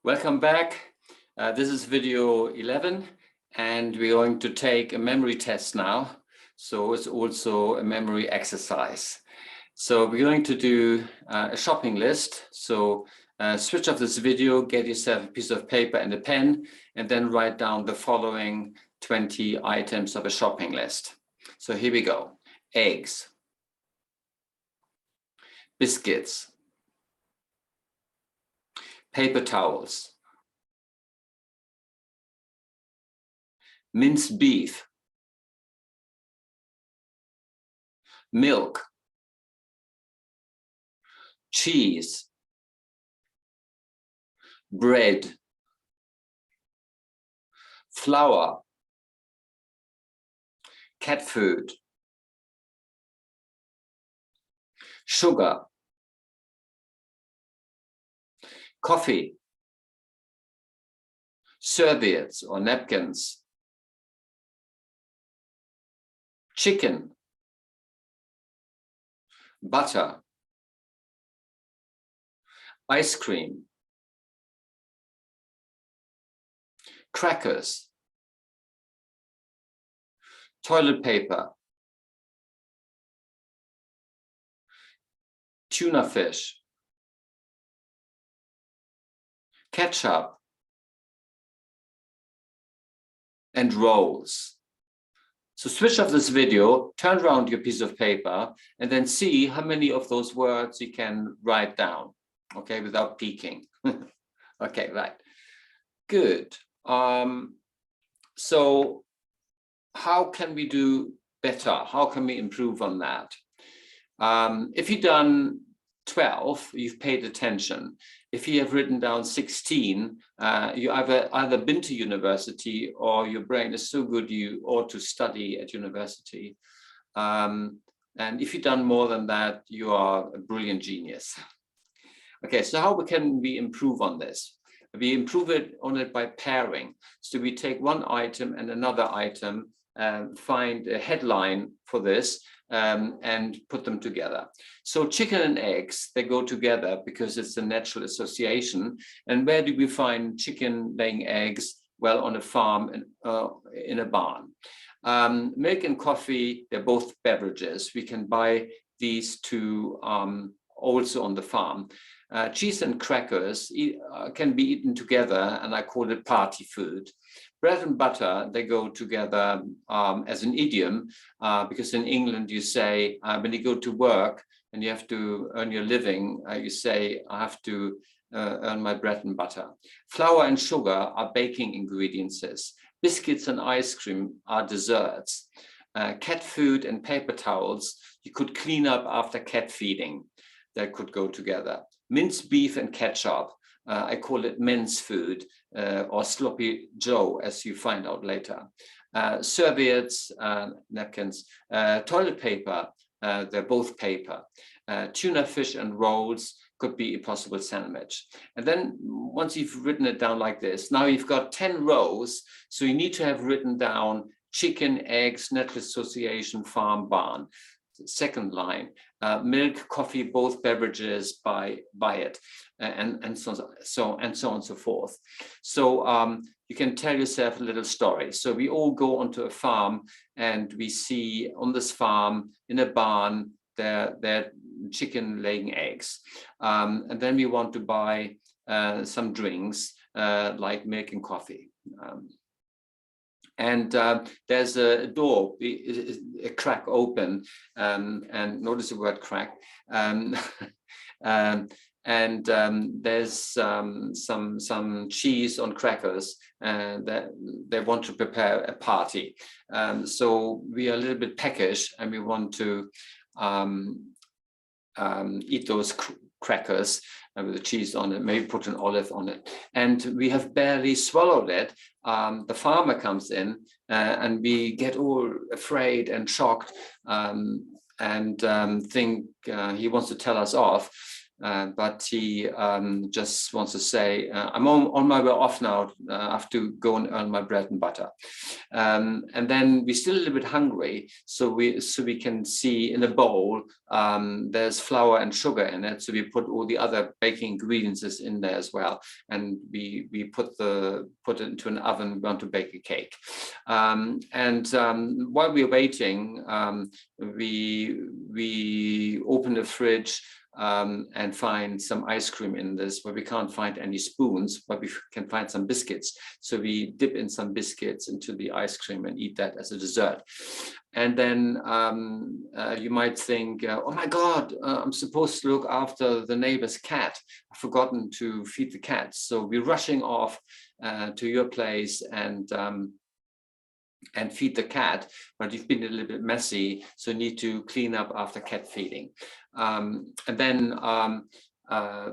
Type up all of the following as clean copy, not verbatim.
Welcome back. This is video 11, and we're going to take a memory test now. So it's also a memory exercise. So we're going to do a shopping list. So switch off this video, get yourself a piece of paper and a pen, and then write down the following 20 items of a shopping list. So here we go. Eggs, biscuits, paper towels, minced beef, milk, cheese, bread, flour, cat food, sugar, coffee, serviettes or napkins, chicken, butter, ice cream, crackers, toilet paper, tuna fish, ketchup, and rolls. So switch off this video, turn around your piece of paper, and then see how many of those words you can write down, okay, without peeking. Okay, right, good. So how can we do better? How can we improve on that? If you've done 12, you've paid attention. If you have written down 16, you either been to university or your brain is so good you ought to study at university. And if you've done more than that, you are a brilliant genius. Okay, so how can we improve on this? We improve on it by pairing. So we take one item and another item, find a headline for this, and put them together. So chicken and eggs, they go together because it's a natural association. And where do we find chicken laying eggs? Well, on a farm in a barn. Milk and coffee, they're both beverages. We can buy these two also on the farm. Cheese and crackers can be eaten together, and I call it party food. Bread and butter, they go together as an idiom, because in England you say, when you go to work and you have to earn your living, you say, I have to earn my bread and butter. Flour and sugar are baking ingredients. Biscuits and ice cream are desserts. Cat food and paper towels, you could clean up after cat feeding. That could go together. Minced beef and ketchup, I call it men's food, or sloppy Joe, as you find out later. Serviettes, napkins, toilet paper, they're both paper. Tuna fish and rolls could be a possible sandwich. And then once you've written it down like this, now you've got 10 rows, so you need to have written down chicken, eggs, natural association, farm, barn. Second line, milk, coffee, both beverages, buy it, and so on and so forth. So you can tell yourself a little story. So we all go onto a farm and we see on this farm in a barn there chicken laying eggs, and then we want to buy some drinks like milk and coffee. And there's a door, a crack open, and notice the word crack. There's some cheese on crackers, and that they want to prepare a party. So we are a little bit peckish, and we want to eat those crackers with the cheese on it, maybe put an olive on it. And we have barely swallowed it. The farmer comes in and we get all afraid and shocked, and think he wants to tell us off. but he just wants to say, I'm on my way off now. I have to go and earn my bread and butter. And then we're still a little bit hungry, so we can see in a bowl there's flour and sugar in it. So we put all the other baking ingredients in there as well, and we put it into an oven. We want to bake a cake, and while we're waiting, we open the fridge and find some ice cream in this, but we can't find any spoons, but we can find some biscuits. So we dip in some biscuits into the ice cream and eat that as a dessert. And then you might think, oh my God, I'm supposed to look after the neighbor's cat. I've forgotten to feed the cat. So we're rushing off to your place and feed the cat, but you've been a little bit messy, so you need to clean up after cat feeding. And then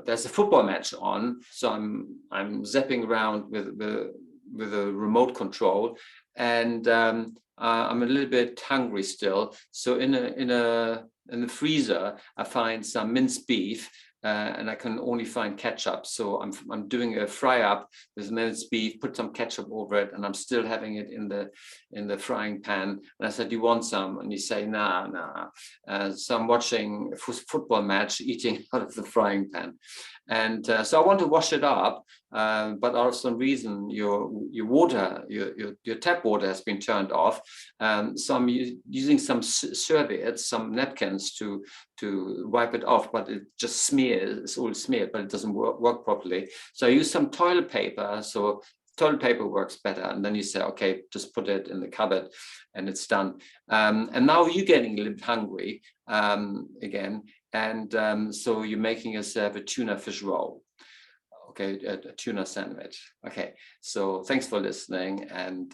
there's a football match on, so I'm zapping around with a remote control, and I'm a little bit hungry still. So in the freezer, I find some minced beef. And I can only find ketchup, so I'm doing a fry up with minced beef, put some ketchup over it, and I'm still having it in the frying pan. And I said, "Do you want some?" And you say, "Nah." So I'm watching a football match, eating out of the frying pan, and so I want to wash it up, but out of some reason your water, your tap water has been turned off. So I'm using some serviettes, some napkins to wipe it off, but it just smears. It's all smeared, but it doesn't work properly. So I use some toilet paper. So toilet paper works better. And then you say, okay, just put it in the cupboard and it's done. And now you're getting a little bit hungry again. And so you're making yourself a tuna fish roll. Okay, a tuna sandwich. Okay, so thanks for listening, and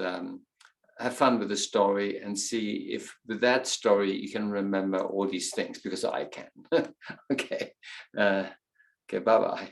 have fun with the story and see if with that story you can remember all these things, because I can. Okay, okay, bye-bye.